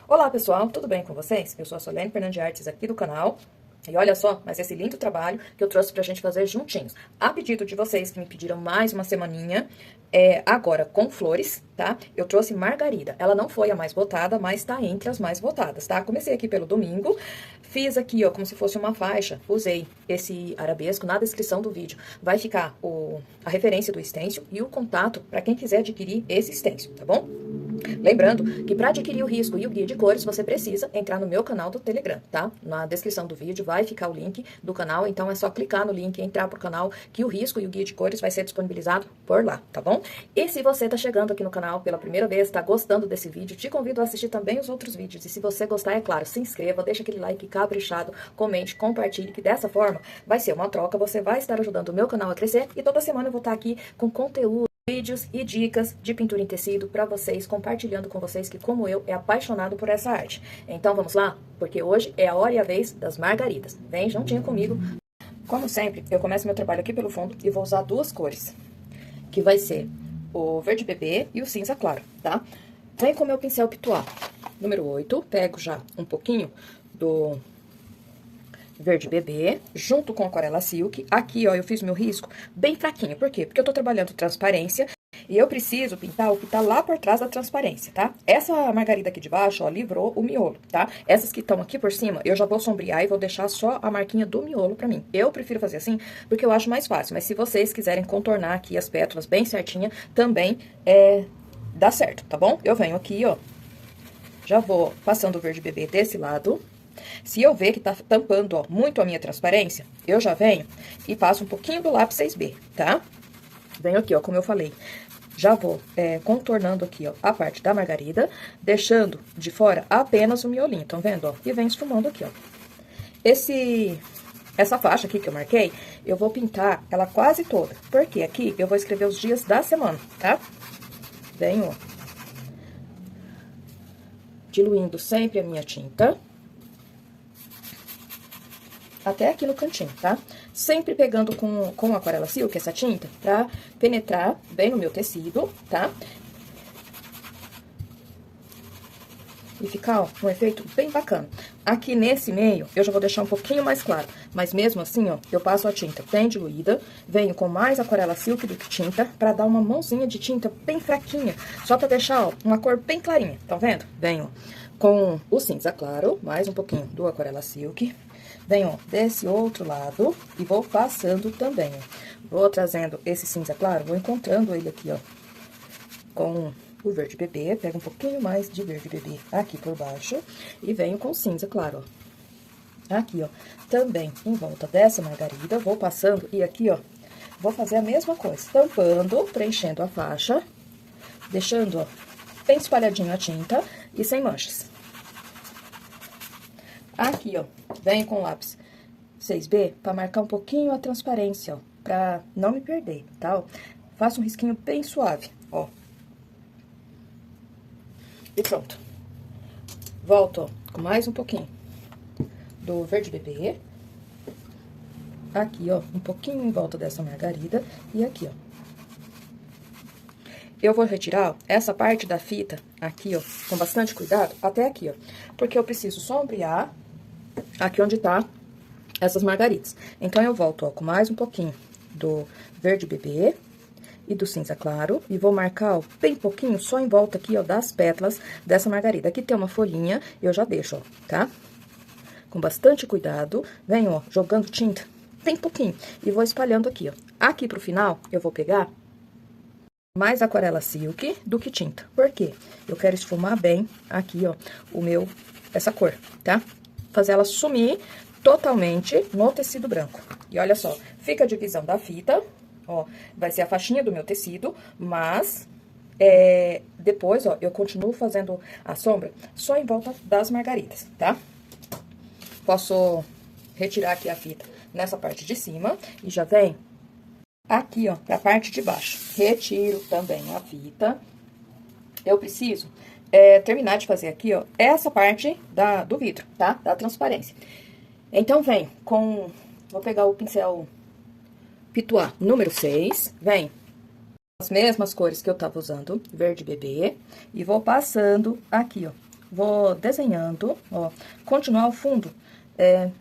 Olá pessoal, tudo bem com vocês? Eu sou a Solene Fernandes de Artes aqui do canal. E olha só, mas esse lindo trabalho que eu trouxe pra gente fazer juntinhos. A pedido de vocês que me pediram mais uma semaninha, agora com flores, tá? Eu trouxe margarida. Ela não foi a mais votada, mas tá entre as mais votadas, tá? Comecei aqui pelo domingo, fiz aqui, ó, como se fosse uma faixa. Usei esse arabesco. Na descrição do vídeo vai ficar a referência do stencil e o contato para quem quiser adquirir esse stencil, tá bom? Lembrando que para adquirir o risco e o guia de cores, você precisa entrar no meu canal do Telegram, tá? Na descrição do vídeo vai ficar o link do canal, então é só clicar no link e entrar pro canal que o risco e o guia de cores vai ser disponibilizado por lá, tá bom? E se você tá chegando aqui no canal pela primeira vez, tá gostando desse vídeo, te convido a assistir também os outros vídeos. E se você gostar, é claro, se inscreva, deixa aquele like caprichado, comente, compartilhe, que dessa forma vai ser uma troca, você vai estar ajudando o meu canal a crescer e toda semana eu vou estar aqui com conteúdo, vídeos e dicas de pintura em tecido para vocês, compartilhando com vocês que, como eu, é apaixonado por essa arte. Então vamos lá? Porque hoje é a hora e a vez das margaridas. Vem juntinho comigo. Como sempre, eu começo meu trabalho aqui pelo fundo e vou usar duas cores, que vai ser o verde bebê e o cinza claro, tá? Vem com o meu pincel Pituá, número 8, pego já um pouquinho do verde bebê, junto com aquarela silk. Aqui, ó, eu fiz meu risco bem fraquinho. Por quê? Porque eu tô trabalhando transparência e eu preciso pintar o que tá lá por trás da transparência, tá? Essa margarida aqui de baixo, ó, livrou o miolo, tá? Essas que estão aqui por cima, eu já vou sombrear e vou deixar só a marquinha do miolo pra mim. Eu prefiro fazer assim, porque eu acho mais fácil. Mas se vocês quiserem contornar aqui as pétalas bem certinha, também dá certo, tá bom? Eu venho aqui, ó, já vou passando o verde bebê desse lado. Se eu ver que tá tampando, ó, muito a minha transparência, eu já venho e passo um pouquinho do lápis 6B, tá? Venho aqui, ó, como eu falei, já vou contornando aqui, ó, a parte da margarida, deixando de fora apenas o miolinho, tão vendo, ó? E vem esfumando aqui, ó. Essa faixa aqui que eu marquei, eu vou pintar ela quase toda, porque aqui eu vou escrever os dias da semana, tá? Venho, ó, diluindo sempre a minha tinta até aqui no cantinho, tá? Sempre pegando com aquarela silk, essa tinta, pra penetrar bem no meu tecido, tá? E ficar, ó, um efeito bem bacana. Aqui nesse meio, eu já vou deixar um pouquinho mais claro, mas mesmo assim, ó, eu passo a tinta bem diluída, venho com mais aquarela silk do que tinta, pra dar uma mãozinha de tinta bem fraquinha, só pra deixar, ó, uma cor bem clarinha, tá vendo? Venho com o cinza claro, mais um pouquinho do aquarela silk. Venho desse outro lado e vou passando também, ó. Vou trazendo esse cinza claro, vou encontrando ele aqui, ó, com o verde bebê. Pego um pouquinho mais de verde bebê aqui por baixo e venho com cinza claro, ó. Aqui, ó, também em volta dessa margarida, vou passando e aqui, ó, vou fazer a mesma coisa. Tampando, preenchendo a faixa, deixando, ó, bem espalhadinho a tinta e sem manchas. Aqui, ó, venho com o lápis 6B pra marcar um pouquinho a transparência, ó, pra não me perder, tá? Ó, faço um risquinho bem suave, ó. E pronto. Volto, ó, com mais um pouquinho do verde bebê. Aqui, ó, um pouquinho em volta dessa margarida e aqui, ó. Eu vou retirar, ó, essa parte da fita aqui, ó, com bastante cuidado, até aqui, ó, porque eu preciso sombrear aqui onde tá essas margaridas. Então, eu volto, ó, com mais um pouquinho do verde bebê e do cinza claro. E vou marcar, ó, bem pouquinho, só em volta aqui, ó, das pétalas dessa margarida. Aqui tem uma folhinha, eu já deixo, ó, tá? Com bastante cuidado. Venho, ó, jogando tinta bem pouquinho. E vou espalhando aqui, ó. Aqui pro final, eu vou pegar mais aquarela silk do que tinta. Por quê? Eu quero esfumar bem aqui, ó, essa cor, tá? Fazer ela sumir totalmente no tecido branco. E olha só, fica a divisão da fita, ó, vai ser a faixinha do meu tecido, mas depois, ó, eu continuo fazendo a sombra só em volta das margaridas, tá? Posso retirar aqui a fita nessa parte de cima e já vem aqui, ó, pra parte de baixo. Retiro também a fita. Eu preciso terminar de fazer aqui, ó, essa parte do vidro, tá? Da transparência. Então, vem com... Vou pegar o pincel Pituá número 6. Vem as mesmas cores que eu tava usando, verde bebê. E vou passando aqui, ó, vou desenhando, ó, continuar o fundo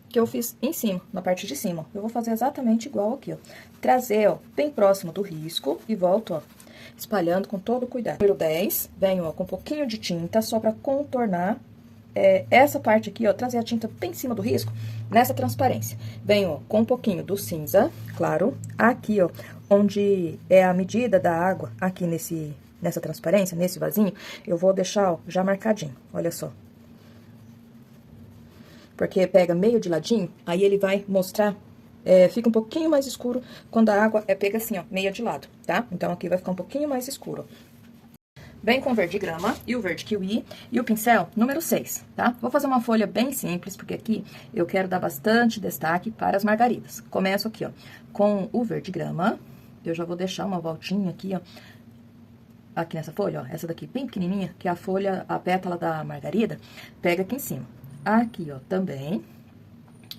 que eu fiz em cima, na parte de cima. Eu vou fazer exatamente igual aqui, ó. Trazer, ó, bem próximo do risco e volto, ó, espalhando com todo cuidado. Número 10, venho, ó, com um pouquinho de tinta só pra contornar essa parte aqui, ó, trazer a tinta bem em cima do risco, nessa transparência. Venho, ó, com um pouquinho do cinza, claro, aqui, ó, onde é a medida da água, aqui nessa transparência, nesse vasinho, eu vou deixar, ó, já marcadinho, olha só. Porque pega meio de ladinho, aí ele vai mostrar, fica um pouquinho mais escuro quando a água pega assim, ó, meia de lado, tá? Então, aqui vai ficar um pouquinho mais escuro. Vem com o verde grama e o verde kiwi e o pincel número 6, tá? Vou fazer uma folha bem simples, porque aqui eu quero dar bastante destaque para as margaridas. Começo aqui, ó, com o verde grama. Eu já vou deixar uma voltinha aqui, ó, aqui nessa folha, ó, essa daqui bem pequenininha, que é a folha, a pétala da margarida, pega aqui em cima. Aqui, ó, também.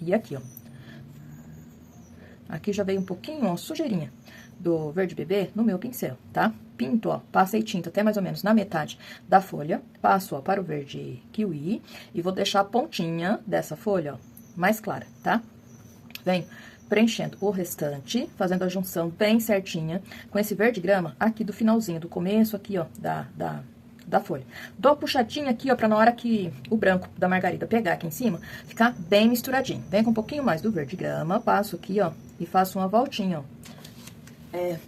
E aqui, ó. Aqui já veio um pouquinho, ó, sujeirinha do verde bebê no meu pincel, tá? Pinto, ó, passei tinta até mais ou menos na metade da folha, passo, ó, para o verde kiwi e vou deixar a pontinha dessa folha, ó, mais clara, tá? Venho preenchendo o restante, fazendo a junção bem certinha com esse verde grama aqui do finalzinho, do começo aqui, ó, da folha. Dou uma puxadinha aqui, ó, pra na hora que o branco da margarida pegar aqui em cima, ficar bem misturadinho. Vem com um pouquinho mais do verde grama, passo aqui, ó, e faço uma voltinha, ó.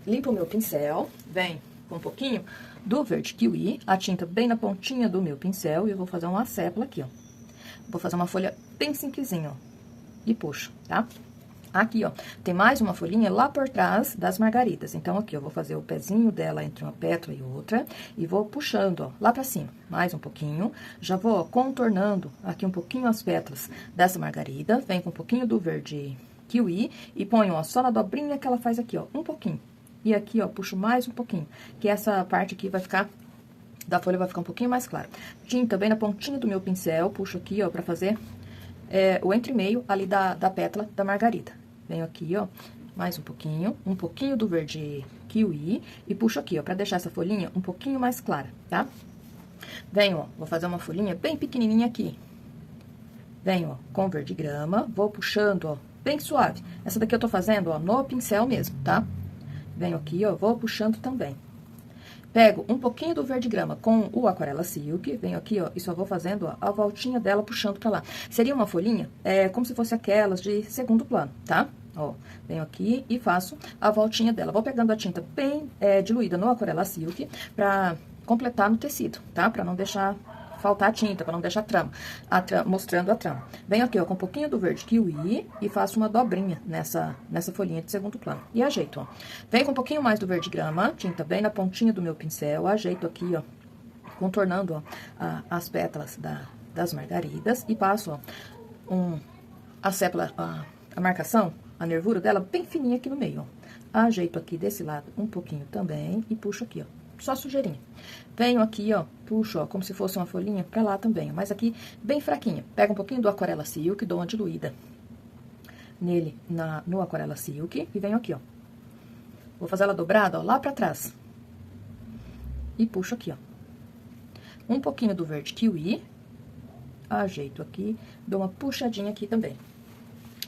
Limpo o meu pincel, vem com um pouquinho do verde kiwi, a tinta bem na pontinha do meu pincel, e eu vou fazer uma sépala aqui, ó. Vou fazer uma folha bem simplesinha, ó, e puxo, tá? Aqui, ó, tem mais uma folhinha lá por trás das margaridas. Então, aqui eu vou fazer o pezinho dela entre uma pétala e outra e vou puxando, ó, lá pra cima. Mais um pouquinho. Já vou, ó, contornando aqui um pouquinho as pétalas dessa margarida. Vem com um pouquinho do verde kiwi e ponho, ó, só na dobrinha que ela faz aqui, ó, um pouquinho. E aqui, ó, puxo mais um pouquinho, que essa parte aqui vai ficar, da folha vai ficar um pouquinho mais clara. Tinta bem na pontinha do meu pincel, puxo aqui, ó, pra fazer o entremeio ali da pétala da margarida. Venho aqui, ó, mais um pouquinho do verde kiwi e puxo aqui, ó, pra deixar essa folhinha um pouquinho mais clara, tá? Venho, ó, vou fazer uma folhinha bem pequenininha aqui. Venho, ó, com verde grama, vou puxando, ó, bem suave. Essa daqui eu tô fazendo, ó, no pincel mesmo, tá? Venho aqui, ó, vou puxando também. Pego um pouquinho do verde grama com o Aquarela Silk, venho aqui, ó, e só vou fazendo, ó, a voltinha dela puxando pra lá. Seria uma folhinha, como se fosse aquelas de segundo plano, tá? Ó, venho aqui e faço a voltinha dela. Vou pegando a tinta bem diluída no Aquarela Silk pra completar no tecido, tá? Pra não deixar faltar tinta, pra não deixar mostrando a trama. Venho aqui, ó, com um pouquinho do verde kiwi e faço uma dobrinha nessa folhinha de segundo plano. E ajeito, ó. Venho com um pouquinho mais do verde grama, tinta bem na pontinha do meu pincel, ajeito aqui, ó, contornando, ó, as pétalas das margaridas e passo, ó, a sépala, a marcação, a nervura dela bem fininha aqui no meio, ó. Ajeito aqui desse lado um pouquinho também e puxo aqui, ó. Só sujeirinha. Venho aqui, ó, puxo, ó, como se fosse uma folhinha pra lá também, ó, mas aqui bem fraquinha. Pego um pouquinho do Aquarela Silk, dou uma diluída nele, no Aquarela Silk, e venho aqui, ó. Vou fazer ela dobrada, ó, lá pra trás. E puxo aqui, ó. Um pouquinho do verde kiwi, ajeito aqui, dou uma puxadinha aqui também.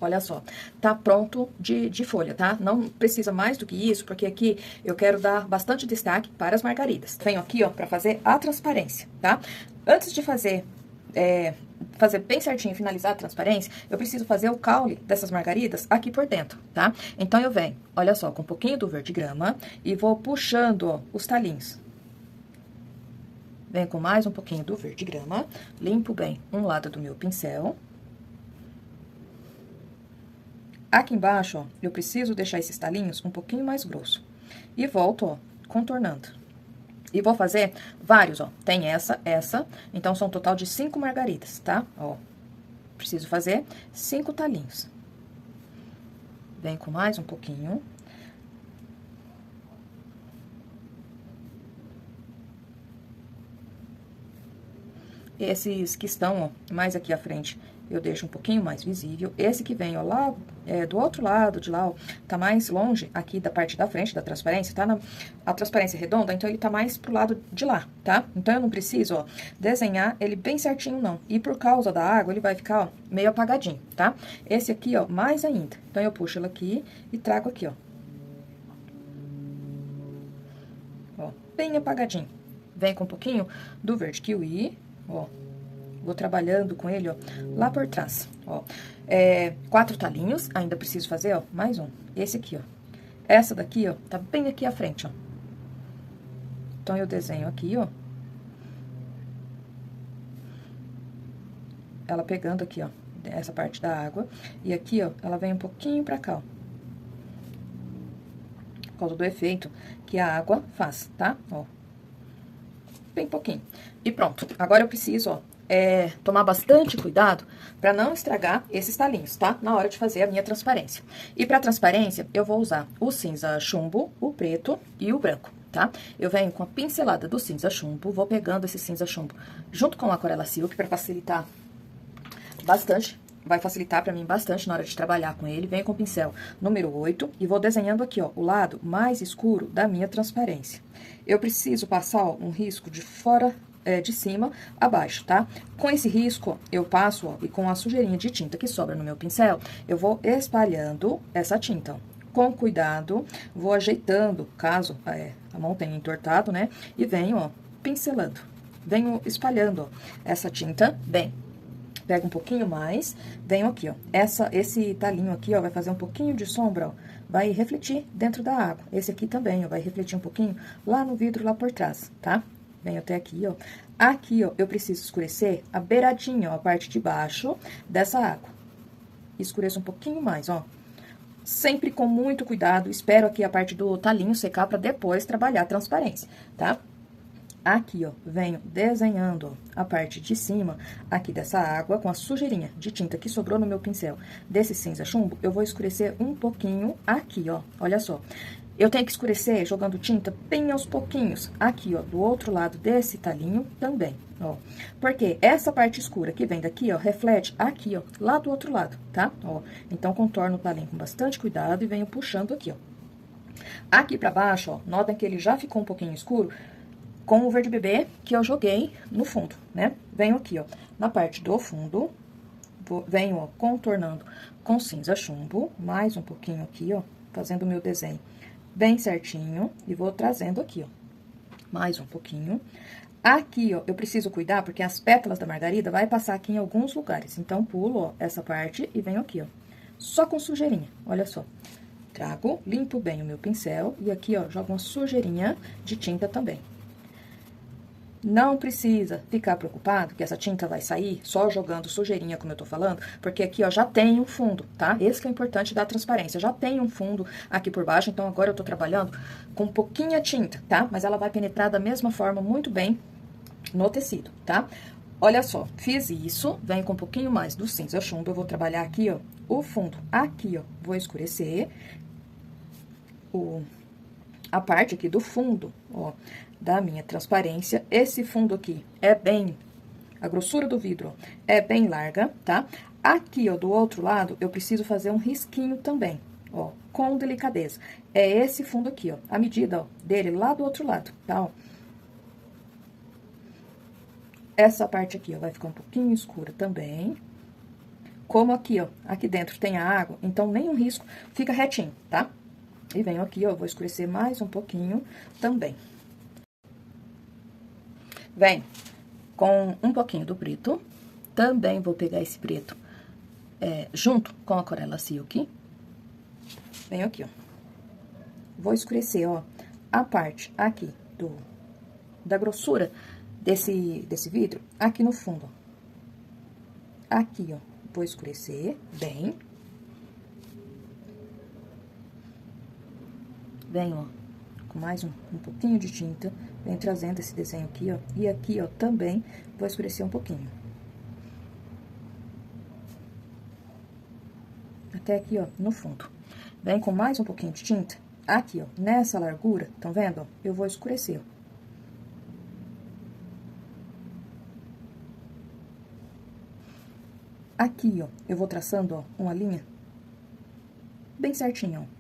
Olha só, tá pronto de folha, tá? Não precisa mais do que isso, porque aqui eu quero dar bastante destaque para as margaridas. Venho aqui, ó, pra fazer a transparência, tá? Antes de fazer bem certinho, finalizar a transparência, eu preciso fazer o caule dessas margaridas aqui por dentro, tá? Então, eu venho, olha só, com um pouquinho do verde grama e vou puxando, ó, os talinhos. Venho com mais um pouquinho do verde grama, limpo bem um lado do meu pincel. Aqui embaixo, ó, eu preciso deixar esses talinhos um pouquinho mais grosso. E volto, ó, contornando. E vou fazer vários, ó. Tem essa, então são um total de 5 margaridas, tá? Ó, preciso fazer 5 talinhos. Vem com mais um pouquinho. Esses que estão, ó, mais aqui à frente eu deixo um pouquinho mais visível. Esse que vem, ó, lá do outro lado de lá, ó, tá mais longe aqui da parte da frente da transparência, tá? A transparência redonda, então ele tá mais pro lado de lá, tá? Então eu não preciso, ó, desenhar ele bem certinho, não. E por causa da água, ele vai ficar, ó, meio apagadinho, tá? Esse aqui, ó, mais ainda. Então eu puxo ele aqui e trago aqui, ó. Ó, bem apagadinho. Vem com um pouquinho do verde kiwi, ó. Vou trabalhando com ele, ó, lá por trás, ó. 4 talinhos, ainda preciso fazer, ó, mais um. Esse aqui, ó. Essa daqui, ó, tá bem aqui à frente, ó. Então, eu desenho aqui, ó. Ela pegando aqui, ó, essa parte da água. E aqui, ó, ela vem um pouquinho pra cá, ó. Por causa do efeito que a água faz, tá? Ó. Bem pouquinho. E pronto. Agora eu preciso, ó, tomar bastante cuidado para não estragar esses talinhos, tá? Na hora de fazer a minha transparência. E para transparência, eu vou usar o cinza chumbo, o preto e o branco, tá? Eu venho com a pincelada do cinza chumbo, vou pegando esse cinza chumbo junto com a aquarela silk para facilitar bastante. Vai facilitar para mim bastante na hora de trabalhar com ele. Venho com o pincel número 8 e vou desenhando aqui, ó, o lado mais escuro da minha transparência. Eu preciso passar, ó, um risco de fora, de cima a baixo, tá? Com esse risco, ó, eu passo, ó, e com a sujeirinha de tinta que sobra no meu pincel, eu vou espalhando essa tinta, ó. Com cuidado, vou ajeitando, caso a mão tenha entortado, né? E venho, ó, pincelando. Venho espalhando, ó, essa tinta bem. Pego um pouquinho mais, venho aqui, ó. Esse talinho aqui, ó, vai fazer um pouquinho de sombra, ó. Vai refletir dentro da água. Esse aqui também, ó, vai refletir um pouquinho lá no vidro, lá por trás, tá? Venho até aqui, ó. Aqui, ó, eu preciso escurecer a beiradinha, ó, a parte de baixo dessa água. Escureço um pouquinho mais, ó. Sempre com muito cuidado, espero aqui a parte do talinho secar pra depois trabalhar a transparência, tá? Aqui, ó, venho desenhando, ó, a parte de cima aqui dessa água com a sujeirinha de tinta que sobrou no meu pincel desse cinza chumbo, eu vou escurecer um pouquinho aqui, ó, olha só. Eu tenho que escurecer jogando tinta bem aos pouquinhos, aqui, ó, do outro lado desse talinho também, ó. Porque essa parte escura que vem daqui, ó, reflete aqui, ó, lá do outro lado, tá? Ó, então, contorno o talinho com bastante cuidado e venho puxando aqui, ó. Aqui pra baixo, ó, notem que ele já ficou um pouquinho escuro, com o verde bebê que eu joguei no fundo, né? Venho aqui, ó, na parte do fundo, venho, ó, contornando com cinza chumbo, mais um pouquinho aqui, ó, fazendo o meu desenho bem certinho, e vou trazendo aqui, ó, mais um pouquinho. Aqui, ó, eu preciso cuidar, porque as pétalas da margarida vai passar aqui em alguns lugares, então, pulo, ó, essa parte e venho aqui, ó, só com sujeirinha, olha só. Trago, limpo bem o meu pincel, e aqui, ó, jogo uma sujeirinha de tinta também. Não precisa ficar preocupado que essa tinta vai sair só jogando sujeirinha, como eu tô falando, porque aqui, ó, já tem um fundo, tá? Esse que é o importante da transparência, já tem um fundo aqui por baixo, então agora eu tô trabalhando com pouquinha tinta, tá? Mas ela vai penetrar da mesma forma muito bem no tecido, tá? Olha só, fiz isso, venho com um pouquinho mais do cinza chumbo, eu vou trabalhar aqui, ó, o fundo aqui, ó, vou escurecer a parte aqui do fundo, ó, da minha transparência. Esse fundo aqui é bem, a grossura do vidro é bem larga, tá? Aqui, ó, do outro lado, eu preciso fazer um risquinho também, ó, com delicadeza. É esse fundo aqui, ó, a medida, ó, dele lá do outro lado, tá, ó. Essa parte aqui, ó, vai ficar um pouquinho escura também. Como aqui, ó, aqui dentro tem a água, então nenhum risco, fica retinho, tá? E venho aqui, ó, vou escurecer mais um pouquinho também. Vem com um pouquinho do preto, também vou pegar esse preto junto com a aquarela silk. Venho aqui, ó. Vou escurecer, ó, a parte aqui da grossura desse vidro, aqui no fundo, ó. Aqui, ó, vou escurecer bem. Venho, ó, com mais um pouquinho de tinta, venho trazendo esse desenho aqui, ó, e aqui, ó, também vou escurecer um pouquinho. Até aqui, ó, no fundo. Vem com mais um pouquinho de tinta, aqui, ó, nessa largura, estão vendo, ó? Eu vou escurecer, ó. Aqui, ó, eu vou traçando, ó, uma linha bem certinho, ó.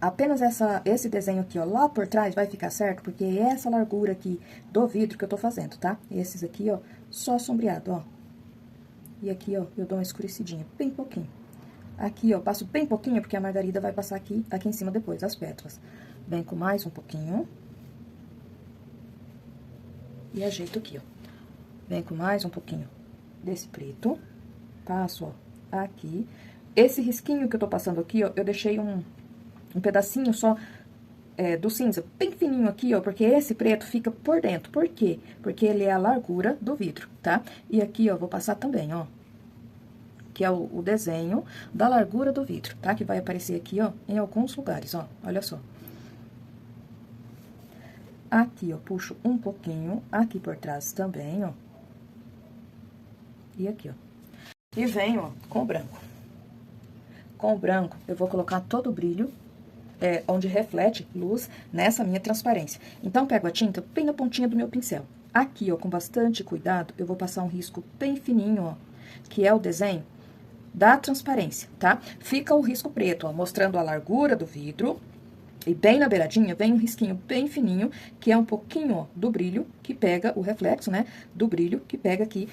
Apenas esse desenho aqui, ó, lá por trás vai ficar certo, porque é essa largura aqui do vidro que eu tô fazendo, tá? Esses aqui, ó, só sombreado, ó. E aqui, ó, eu dou uma escurecidinha, bem pouquinho. Aqui, ó, passo bem pouquinho, porque a margarida vai passar aqui em cima depois, as pétalas. Vem com mais um pouquinho. E ajeito aqui, ó. Vem com mais um pouquinho desse preto. Passo, ó, aqui. Esse risquinho que eu tô passando aqui, ó, eu deixei um pedacinho só do cinza, bem fininho aqui, ó, porque esse preto fica por dentro. Por quê? Porque ele é a largura do vidro, tá? E aqui, ó, vou passar também, ó, que é o desenho da largura do vidro, tá? Que vai aparecer aqui, ó, em alguns lugares, ó, olha só. Aqui, ó, puxo um pouquinho, aqui por trás também, ó. E aqui, ó. E venho, ó, com o branco. Com o branco, eu vou colocar todo o brilho onde reflete luz nessa minha transparência. Então, pego a tinta bem na pontinha do meu pincel. Aqui, ó, com bastante cuidado, eu vou passar um risco bem fininho, ó, que é o desenho da transparência, tá? Fica o risco preto, ó, mostrando a largura do vidro. E bem na beiradinha vem um risquinho bem fininho, que é um pouquinho, ó, do brilho que pega, o reflexo, né, do brilho que pega aqui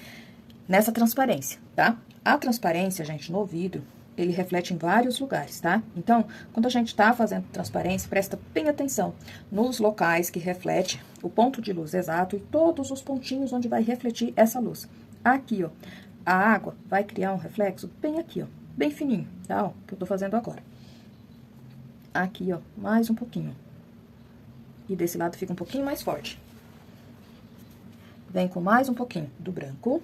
nessa transparência, tá? A transparência, gente, no vidro, ele reflete em vários lugares, tá? Então, quando a gente tá fazendo transparência, presta bem atenção nos locais que reflete o ponto de luz exato e todos os pontinhos onde vai refletir essa luz. Aqui, ó, a água vai criar um reflexo bem aqui, ó, bem fininho, tá? Ó, que eu tô fazendo agora. Aqui, ó, mais um pouquinho. E desse lado fica um pouquinho mais forte. Vem com mais um pouquinho do branco.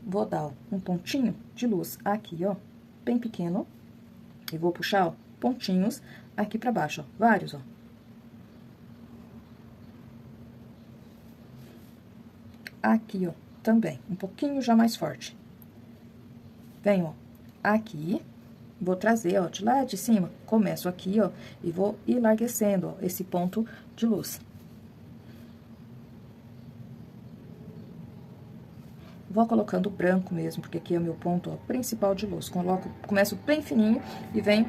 Vou dar, ó, um pontinho de luz aqui, ó, bem pequeno. E vou puxar, ó, pontinhos aqui pra baixo, ó, vários, ó. Aqui, ó, também, um pouquinho já mais forte. Venho, ó, aqui, vou trazer, ó, de lá de cima, começo aqui, ó, e vou enlarguecendo, ó, esse ponto de luz. Vou colocando branco mesmo, porque aqui é o meu ponto, ó, principal de luz. Começo bem fininho e venho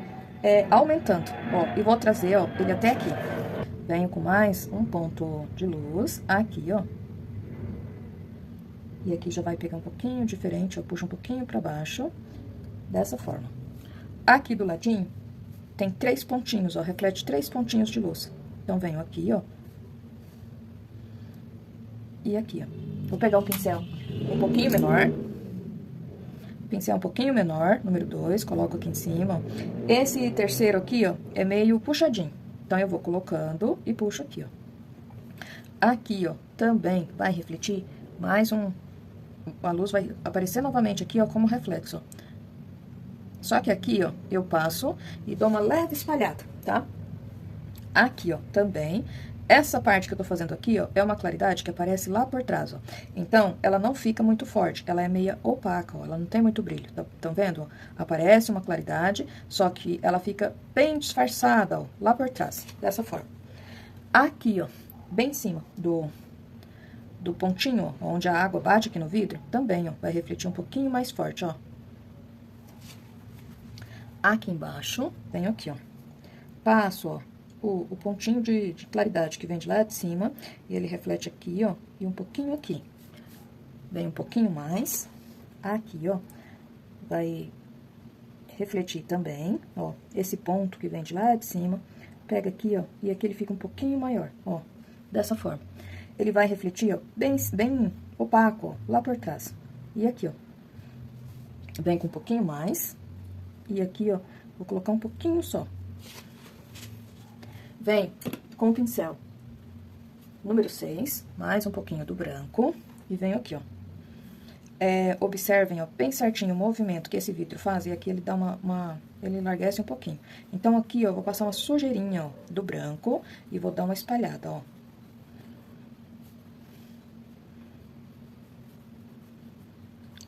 aumentando, ó, e vou trazer, ó, ele até aqui. Venho com mais um ponto de luz aqui, ó. E aqui já vai pegar um pouquinho diferente, ó, puxa um pouquinho pra baixo, dessa forma. Aqui do ladinho, tem 3 pontinhos, ó, reflete 3 pontinhos de luz. Então, venho aqui, ó. E aqui, ó. Vou pegar o pincel um pouquinho menor. Pincel um pouquinho menor, número 2, coloco aqui em cima, ó. Esse terceiro aqui, ó, é meio puxadinho. Então, eu vou colocando e puxo aqui, ó. Aqui, ó, também vai refletir mais a luz vai aparecer novamente aqui, ó, como reflexo, ó. Só que aqui, ó, eu passo e dou uma leve espalhada, tá? Aqui, ó, também. Essa parte que eu tô fazendo aqui, ó, é uma claridade que aparece lá por trás, ó. Então, ela não fica muito forte, ela é meia opaca, ó, ela não tem muito brilho. Tão vendo, ó? Aparece uma claridade, só que ela fica bem disfarçada, ó, lá por trás, dessa forma. Aqui, ó, bem em cima do pontinho, ó, onde a água bate aqui no vidro, também, ó, vai refletir um pouquinho mais forte, ó. Aqui embaixo, venho aqui, ó. Passo, ó, o pontinho de claridade que vem de lá de cima, e ele reflete aqui, ó, e um pouquinho aqui. Vem um pouquinho mais, aqui, ó, vai refletir também, ó, esse ponto que vem de lá de cima, pega aqui, ó, e aqui ele fica um pouquinho maior, ó, dessa forma. Ele vai refletir, ó, bem opaco, ó, lá por trás. E aqui, ó, vem com um pouquinho mais. E aqui, ó, vou colocar um pouquinho só. Vem com o pincel número 6, mais um pouquinho do branco. E venho aqui, ó. Observem, ó, bem certinho o movimento que esse vidro faz. E aqui ele dá ele enlarguece um pouquinho. Então, aqui, ó, vou passar uma sujeirinha, ó, do branco. E vou dar uma espalhada, ó.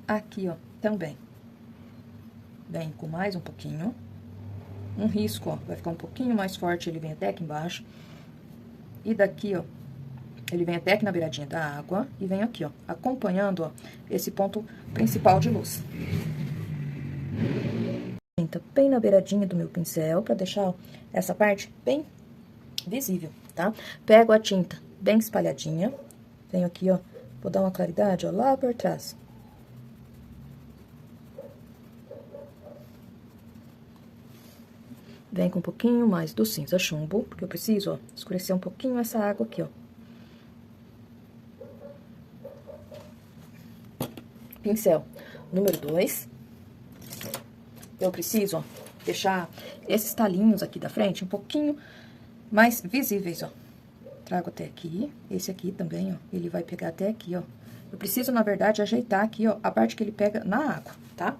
Aqui, ó, também. Vem com mais um pouquinho. Um risco, ó, vai ficar um pouquinho mais forte, ele vem até aqui embaixo. E daqui, ó, Ele vem até aqui na beiradinha da água e vem aqui, ó, acompanhando, ó, esse ponto principal de luz. Tinta bem na beiradinha do meu pincel, pra deixar, ó, essa parte bem visível, tá? Pego a tinta bem espalhadinha, venho aqui, ó, vou dar uma claridade, ó, lá por trás. Vem com um pouquinho mais do cinza chumbo, porque eu preciso, ó, escurecer um pouquinho essa água aqui, ó. Pincel número 2. Eu preciso, ó, deixar esses talinhos aqui da frente um pouquinho mais visíveis, ó. Trago até aqui, esse aqui também, ó, ele vai pegar até aqui, ó. Eu preciso, na verdade, ajeitar aqui, ó, a parte que ele pega na água, tá?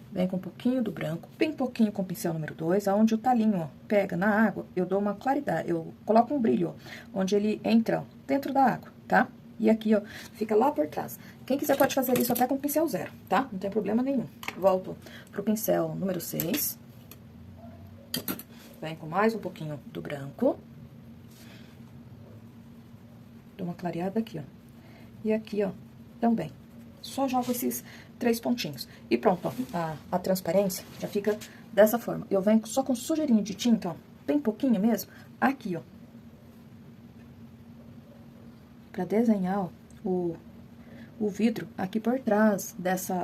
Vem com um pouquinho do branco, bem pouquinho com o pincel número 2, aonde o talinho, ó, pega na água, eu dou uma claridade, eu coloco um brilho, ó, onde ele entra, ó, dentro da água, tá? E aqui, ó, fica lá por trás. Quem quiser pode fazer isso até com pincel 0, tá? Não tem problema nenhum. Volto pro pincel número 6. Vem com mais um pouquinho do branco. Dou uma clareada aqui, ó. E aqui, ó, também. Só jogo esses 3 pontinhos. E pronto, ó, a transparência já fica dessa forma. Eu venho só com sujeirinha de tinta, ó, bem pouquinho mesmo, aqui, ó. Pra desenhar, ó, o vidro aqui por trás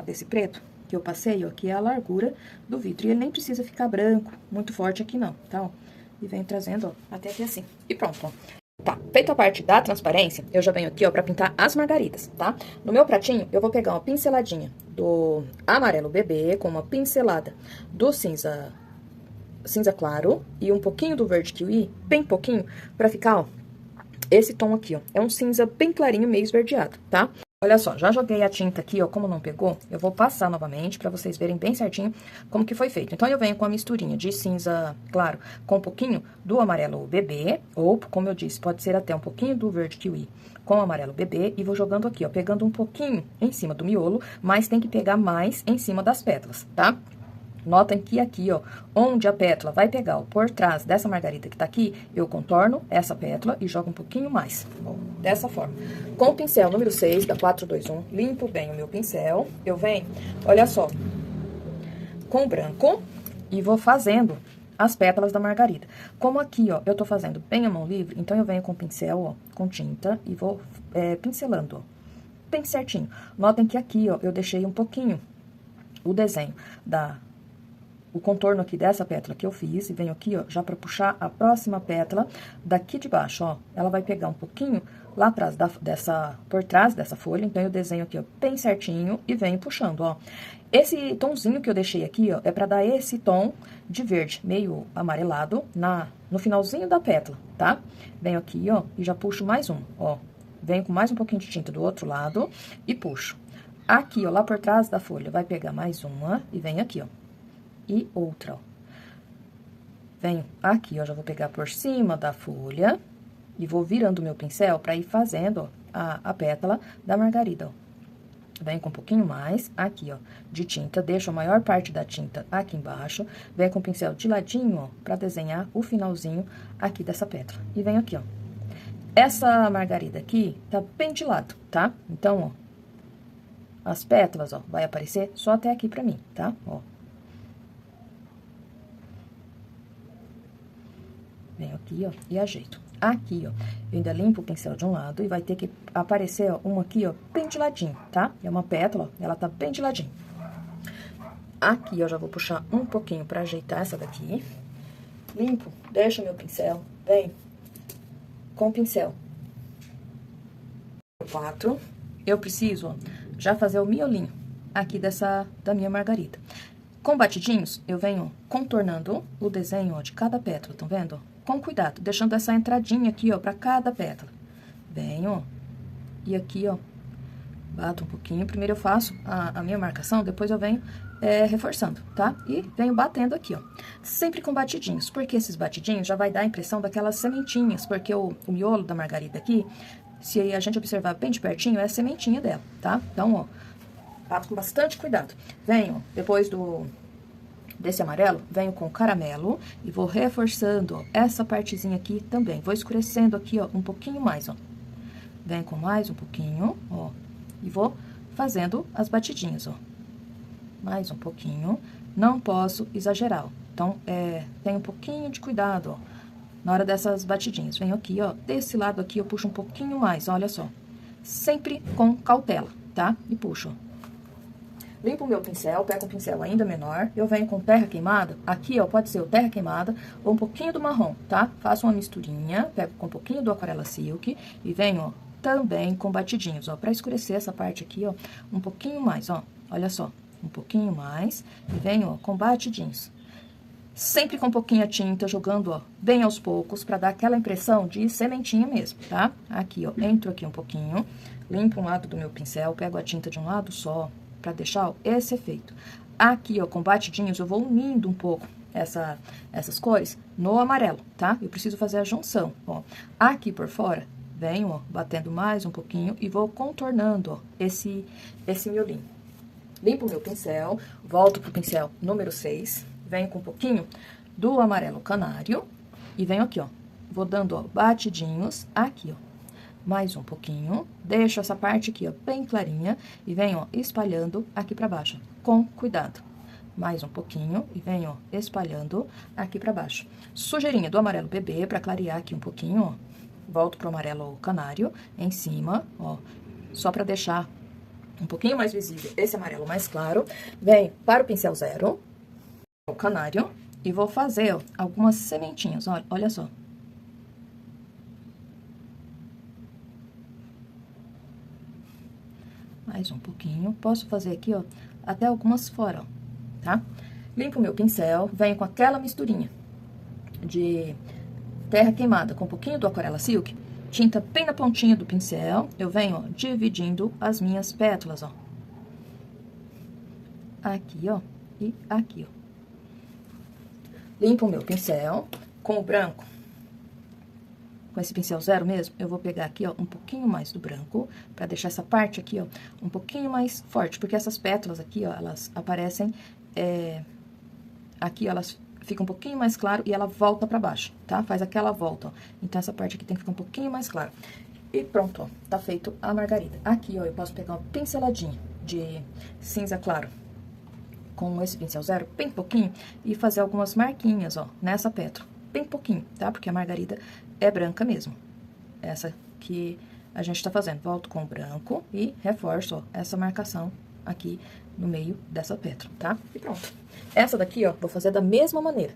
desse preto que eu passei, ó, que é a largura do vidro. E ele nem precisa ficar branco, muito forte aqui não, tá, ó. E venho trazendo, ó, até aqui assim. E pronto, ó. Tá, feito a parte da transparência, eu já venho aqui, ó, pra pintar as margaridas, tá? No meu pratinho, eu vou pegar uma pinceladinha do amarelo bebê, com uma pincelada do cinza claro e um pouquinho do verde kiwi, bem pouquinho, pra ficar, ó, esse tom aqui, ó. É um cinza bem clarinho, meio esverdeado, tá? Olha só, já joguei a tinta aqui, ó, como não pegou, eu vou passar novamente pra vocês verem bem certinho como que foi feito. Então, eu venho com a misturinha de cinza claro com um pouquinho do amarelo bebê, ou, como eu disse, pode ser até um pouquinho do verde kiwi com o amarelo bebê, e vou jogando aqui, ó, pegando um pouquinho em cima do miolo, mas tem que pegar mais em cima das pétalas, tá? Notem que aqui, ó, onde a pétala vai pegar, ó, por trás dessa margarida que tá aqui, eu contorno essa pétala e jogo um pouquinho mais, ó, dessa forma. Com o pincel número 6, da 421, limpo bem o meu pincel, eu venho, olha só, com o branco e vou fazendo as pétalas da margarida. Como aqui, ó, eu tô fazendo bem a mão livre, então eu venho com o pincel, ó, com tinta e vou pincelando, ó, bem certinho. Notem que aqui, ó, eu deixei um pouquinho o desenho o contorno aqui dessa pétala que eu fiz, e venho aqui, ó, já pra puxar a próxima pétala daqui de baixo, ó. Ela vai pegar um pouquinho lá atrás por trás dessa folha, então eu desenho aqui, ó, bem certinho e venho puxando, ó. Esse tomzinho que eu deixei aqui, ó, é pra dar esse tom de verde, meio amarelado, no finalzinho da pétala, tá? Venho aqui, ó, e já puxo mais um, ó. Venho com mais um pouquinho de tinta do outro lado e puxo. Aqui, ó, lá por trás da folha, vai pegar mais uma e venho aqui, ó. E outra, ó. Venho aqui, ó, já vou pegar por cima da folha e vou virando o meu pincel pra ir fazendo, ó, a pétala da margarida, ó. Venho com um pouquinho mais aqui, ó, de tinta, deixo a maior parte da tinta aqui embaixo, venho com o pincel de ladinho, ó, pra desenhar o finalzinho aqui dessa pétala. E venho aqui, ó. Essa margarida aqui tá bem de lado, tá? Então, ó, as pétalas, ó, vai aparecer só até aqui pra mim, tá? Ó. Venho aqui, ó, e ajeito. Aqui, ó, eu ainda limpo o pincel de um lado e vai ter que aparecer, ó, um aqui, ó, bem de ladinho, tá? É uma pétala, ó, ela tá bem de ladinho. Aqui, eu já vou puxar um pouquinho pra ajeitar essa daqui. Limpo, deixo meu pincel, venho com o pincel 4. Eu preciso, ó, já fazer o miolinho aqui da minha margarida. Com batidinhos, eu venho contornando o desenho, ó, de cada pétala, estão vendo? Com cuidado, deixando essa entradinha aqui, ó, pra cada pétala. Venho, ó, e aqui, ó, bato um pouquinho. Primeiro eu faço a minha marcação, depois eu venho reforçando, tá? E venho batendo aqui, ó. Sempre com batidinhos, porque esses batidinhos já vai dar a impressão daquelas sementinhas, porque o miolo da margarida aqui, se a gente observar bem de pertinho, é a sementinha dela, tá? Então, ó, bato com bastante cuidado. Venho, depois desse amarelo, venho com caramelo e vou reforçando, ó, essa partezinha aqui também. Vou escurecendo aqui, ó, um pouquinho mais, ó. venho com mais um pouquinho, ó, e vou fazendo as batidinhas, ó. Mais um pouquinho, não posso exagerar, ó. Então, tem um pouquinho de cuidado, ó, na hora dessas batidinhas. Venho aqui, ó, desse lado aqui eu puxo um pouquinho mais, olha só. Sempre com cautela, tá? E puxo, ó. Limpo o meu pincel, pego um pincel ainda menor, eu venho com terra queimada, aqui, ó, pode ser o terra queimada ou um pouquinho do marrom, tá? Faço uma misturinha, pego com um pouquinho do aquarela silk e venho, ó, também com batidinhos, ó, pra escurecer essa parte aqui, ó, um pouquinho mais, ó, olha só, um pouquinho mais e venho, ó, com batidinhos. Sempre com um pouquinho a tinta, jogando, ó, bem aos poucos, pra dar aquela impressão de sementinha mesmo, tá? Aqui, ó, entro aqui um pouquinho, limpo um lado do meu pincel, pego a tinta de um lado só, pra deixar, ó, esse efeito. Aqui, ó, com batidinhos, eu vou unindo um pouco essas cores no amarelo, tá? Eu preciso fazer a junção, ó. Aqui por fora, venho, ó, batendo mais um pouquinho e vou contornando, ó, esse miolinho. Limpo o meu pincel, volto pro pincel número 6, venho com um pouquinho do amarelo canário e venho aqui, ó, vou dando, ó, batidinhos aqui, ó. Mais um pouquinho, deixo essa parte aqui, ó, bem clarinha, e venho, ó, espalhando aqui pra baixo, com cuidado. Mais um pouquinho, e venho, ó, espalhando aqui pra baixo. Sujeirinha do amarelo bebê, pra clarear aqui um pouquinho, ó. Volto pro amarelo canário, em cima, ó, só pra deixar um pouquinho mais visível esse amarelo mais claro. Venho para o pincel 0, o canário, e vou fazer, ó, algumas sementinhas, olha só. Mais um pouquinho, posso fazer aqui, ó, até algumas fora, ó, tá? Limpo o meu pincel, venho com aquela misturinha de terra queimada com um pouquinho do aquarela silk, tinta bem na pontinha do pincel, eu venho, ó, dividindo as minhas pétalas, ó. Aqui, ó, e aqui, ó. Limpo o meu pincel com o branco. Com esse pincel 0 mesmo, eu vou pegar aqui, ó, um pouquinho mais do branco, pra deixar essa parte aqui, ó, um pouquinho mais forte, porque essas pétalas aqui, ó, elas aparecem, aqui, ó, elas ficam um pouquinho mais claro e ela volta pra baixo, tá? Faz aquela volta, ó. Então, essa parte aqui tem que ficar um pouquinho mais claro. E pronto, ó, tá feito a margarida. Aqui, ó, eu posso pegar uma pinceladinha de cinza claro com esse pincel 0, bem pouquinho, e fazer algumas marquinhas, ó, nessa pétala. Bem pouquinho, tá? Porque a margarida é branca mesmo. Essa que a gente tá fazendo. Volto com o branco e reforço, ó, essa marcação aqui no meio dessa pétala, tá? E pronto. Essa daqui, ó, vou fazer da mesma maneira.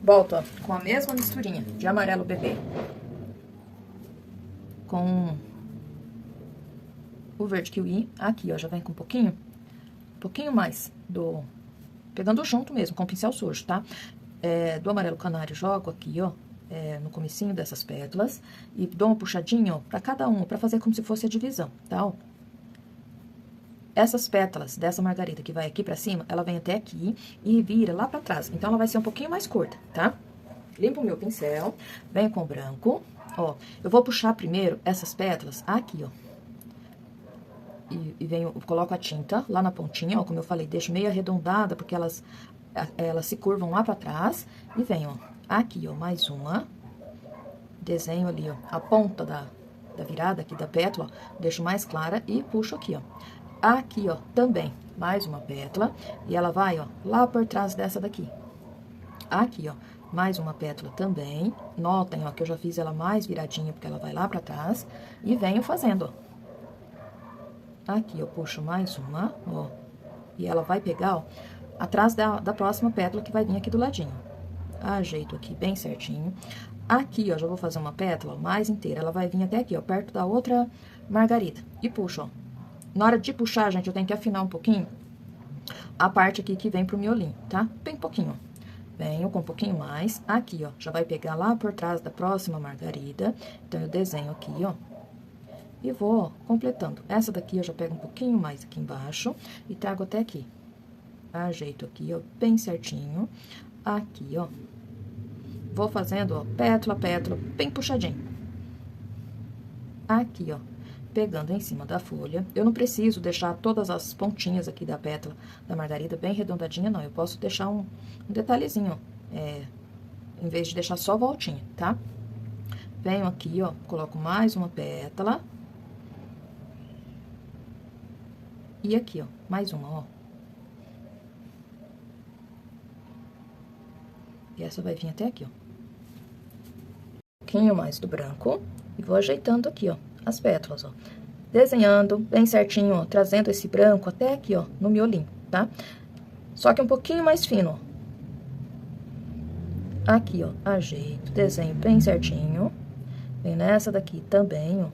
Volto, ó, com a mesma misturinha de amarelo bebê com o verde kiwi. Aqui, ó, já vem com um pouquinho mais do... Pegando junto mesmo, com o pincel sujo, tá? Do amarelo canário, jogo aqui, ó, no comecinho dessas pétalas e dou uma puxadinha, ó, pra cada uma, pra fazer como se fosse a divisão, tá, ó? Essas pétalas dessa margarida que vai aqui pra cima, ela vem até aqui e vira lá pra trás, então ela vai ser um pouquinho mais curta, tá? Limpo o meu pincel, venho com o branco, ó, eu vou puxar primeiro essas pétalas aqui, ó, e venho, coloco a tinta lá na pontinha, ó, como eu falei, deixo meio arredondada, porque elas se curvam lá pra trás, e venho, ó, aqui, ó, mais uma, desenho ali, ó, a ponta da virada aqui da pétala, ó, deixo mais clara e puxo aqui, ó. Aqui, ó, também, mais uma pétala, e ela vai, ó, lá por trás dessa daqui. Aqui, ó, mais uma pétala também, notem, ó, que eu já fiz ela mais viradinha, porque ela vai lá pra trás, e venho fazendo, ó. Aqui, eu puxo mais uma, ó, e ela vai pegar, ó, atrás da próxima pétala que vai vir aqui do ladinho. Ajeito aqui bem certinho. Aqui, ó, já vou fazer uma pétala, ó, mais inteira. Ela vai vir até aqui, ó, perto da outra margarida. E puxo, ó. Na hora de puxar, gente, eu tenho que afinar um pouquinho a parte aqui que vem pro miolinho, tá? Bem pouquinho, ó. Venho com um pouquinho mais. Aqui, ó, já vai pegar lá por trás da próxima margarida. Então, eu desenho aqui, ó. E vou, ó, completando. Essa daqui eu já pego um pouquinho mais aqui embaixo e trago até aqui. Ajeito aqui, ó, bem certinho. Aqui, ó. Vou fazendo, ó, pétala, pétala, bem puxadinho. Aqui, ó, pegando em cima da folha. Eu não preciso deixar todas as pontinhas aqui da pétala da margarida bem redondadinha, não. Eu posso deixar um detalhezinho, em vez de deixar só voltinha, tá? Venho aqui, ó, coloco mais uma pétala. E aqui, ó, mais uma, ó. E essa vai vir até aqui, ó. Um pouquinho mais do branco. E vou ajeitando aqui, ó, as pétalas, ó. Desenhando bem certinho, ó, trazendo esse branco até aqui, ó, no miolinho, tá? Só que um pouquinho mais fino, ó. Aqui, ó, ajeito, desenho bem certinho. Vem nessa daqui também, ó.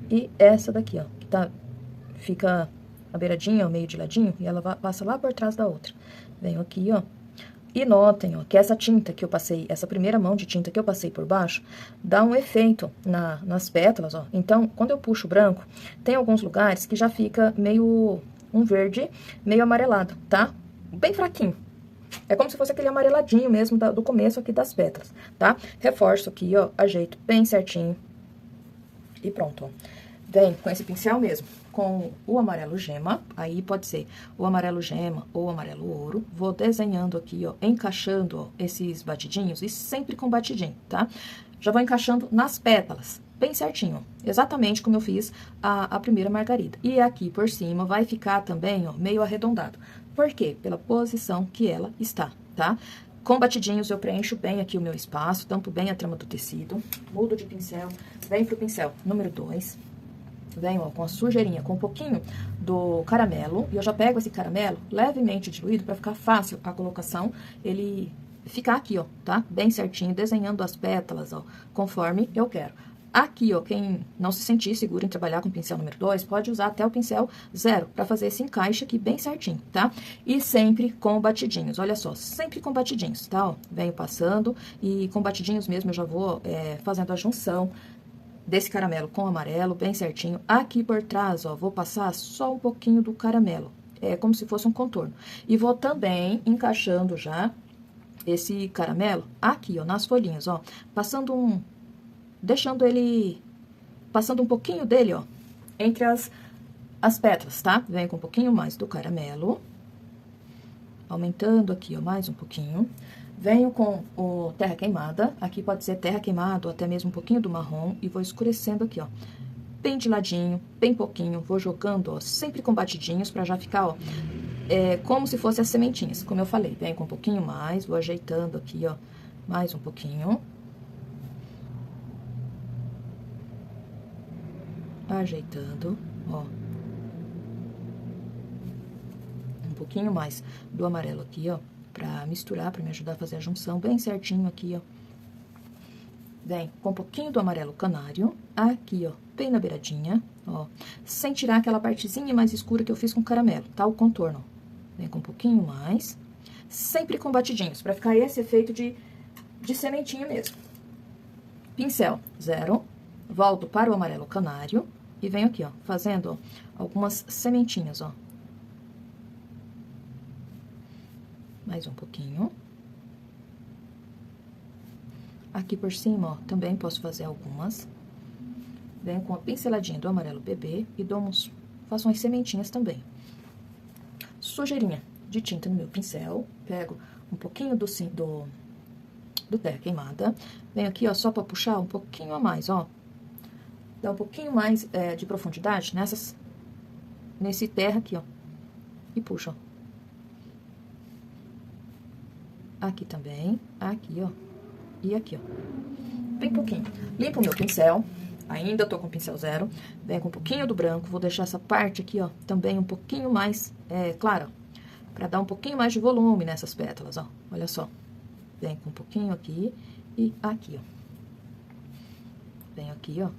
E essa daqui, ó, que tá, fica a beiradinha, ó, meio de ladinho, e ela passa lá por trás da outra. Venho aqui, ó. E notem, ó, que essa tinta que eu passei, essa primeira mão de tinta que eu passei por baixo, dá um efeito nas pétalas, ó. Então, quando eu puxo o branco, tem alguns lugares que já fica meio um verde, meio amarelado, tá? Bem fraquinho. É como se fosse aquele amareladinho mesmo do começo aqui das pétalas, tá? Reforço aqui, ó, ajeito bem certinho. E pronto, ó. Vem com esse pincel mesmo, com o amarelo gema, aí pode ser o amarelo gema ou o amarelo ouro. Vou desenhando aqui, ó, encaixando, ó, esses batidinhos e sempre com batidinho, tá? Já vou encaixando nas pétalas, bem certinho, ó, exatamente como eu fiz a primeira margarida. E aqui por cima vai ficar também, ó, meio arredondado. Por quê? Pela posição que ela está, tá? Com batidinhos eu preencho bem aqui o meu espaço, tampo bem a trama do tecido, mudo de pincel, venho pro pincel número 2, venho, ó, com a sujeirinha, com um pouquinho do caramelo, e eu já pego esse caramelo levemente diluído para ficar fácil a colocação, ele ficar aqui, ó, tá? Bem certinho, desenhando as pétalas, ó, conforme eu quero. Aqui, ó, quem não se sentir seguro em trabalhar com o pincel número 2, pode usar até o pincel 0 para fazer esse encaixe aqui bem certinho, tá? E sempre com batidinhos, olha só, sempre com batidinhos, tá? Ó, venho passando e com batidinhos mesmo eu já vou fazendo a junção desse caramelo com amarelo, bem certinho. Aqui por trás, ó, vou passar só um pouquinho do caramelo, como se fosse um contorno. E vou também encaixando já esse caramelo aqui, ó, nas folhinhas, ó, deixando ele, passando um pouquinho dele, ó, entre as pétalas, tá? Venho com um pouquinho mais do caramelo, aumentando aqui, ó, mais um pouquinho. Venho com o terra queimada, aqui pode ser terra queimada ou até mesmo um pouquinho do marrom, e vou escurecendo aqui, ó, bem de ladinho, bem pouquinho, vou jogando, ó, sempre com batidinhos pra já ficar, ó, como se fosse as sementinhas, como eu falei. Venho com um pouquinho mais, vou ajeitando aqui, ó, mais um pouquinho. Ajeitando, ó. Um pouquinho mais do amarelo aqui, ó, pra misturar, pra me ajudar a fazer a junção bem certinho aqui, ó. Vem com um pouquinho do amarelo canário, aqui, ó, bem na beiradinha, ó. Sem tirar aquela partezinha mais escura que eu fiz com caramelo, tá? O contorno. Vem com um pouquinho mais, sempre com batidinhos, pra ficar esse efeito de sementinha mesmo. Pincel 0, volto para o amarelo canário e venho aqui, ó, fazendo, ó, algumas sementinhas, ó. Mais um pouquinho. Aqui por cima, ó, também posso fazer algumas. Venho com a pinceladinha do amarelo bebê e faço umas sementinhas também. Sujeirinha de tinta no meu pincel. Pego um pouquinho do terra queimada. Venho aqui, ó, só pra puxar um pouquinho a mais, ó. Dá um pouquinho mais de profundidade nesse terra aqui, ó. E puxo, ó. Aqui também, aqui, ó. E aqui, ó. Bem pouquinho. Limpo o meu pincel. Ainda tô com o pincel 0. Venho com um pouquinho do branco. Vou deixar essa parte aqui, ó, também um pouquinho mais clara. Pra dar um pouquinho mais de volume nessas pétalas, ó. Olha só. Venho com um pouquinho aqui e aqui, ó. Venho aqui, ó.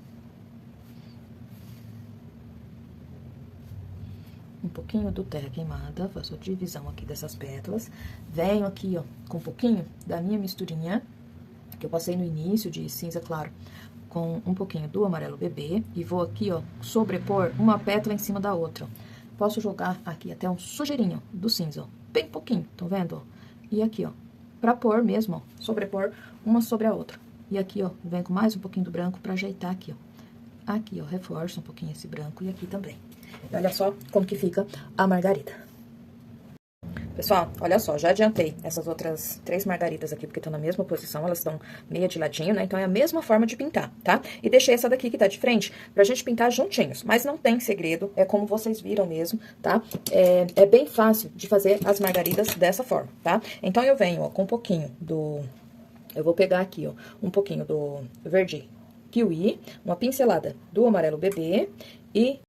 Um pouquinho do terra queimada, faço a divisão aqui dessas pétalas. Venho aqui, ó, com um pouquinho da minha misturinha, que eu passei no início de cinza claro, com um pouquinho do amarelo bebê. E vou aqui, ó, sobrepor uma pétala em cima da outra. Posso jogar aqui até um sujeirinho do cinza, ó, bem pouquinho, estão vendo? E aqui, ó, pra pôr mesmo, ó, sobrepor uma sobre a outra. E aqui, ó, venho com mais um pouquinho do branco pra ajeitar aqui, ó. Aqui, ó, reforço um pouquinho esse branco e aqui também. E olha só como que fica a margarida. Pessoal, olha só, já adiantei essas outras 3 margaridas aqui, porque estão na mesma posição, elas estão meia de ladinho, né? Então, é a mesma forma de pintar, tá? E deixei essa daqui que tá de frente pra gente pintar juntinhos, mas não tem segredo, é como vocês viram mesmo, tá? É bem fácil de fazer as margaridas dessa forma, tá? Então, eu venho, ó, com um pouquinho do... Eu vou pegar aqui, ó, um pouquinho do verde kiwi, uma pincelada do amarelo bebê e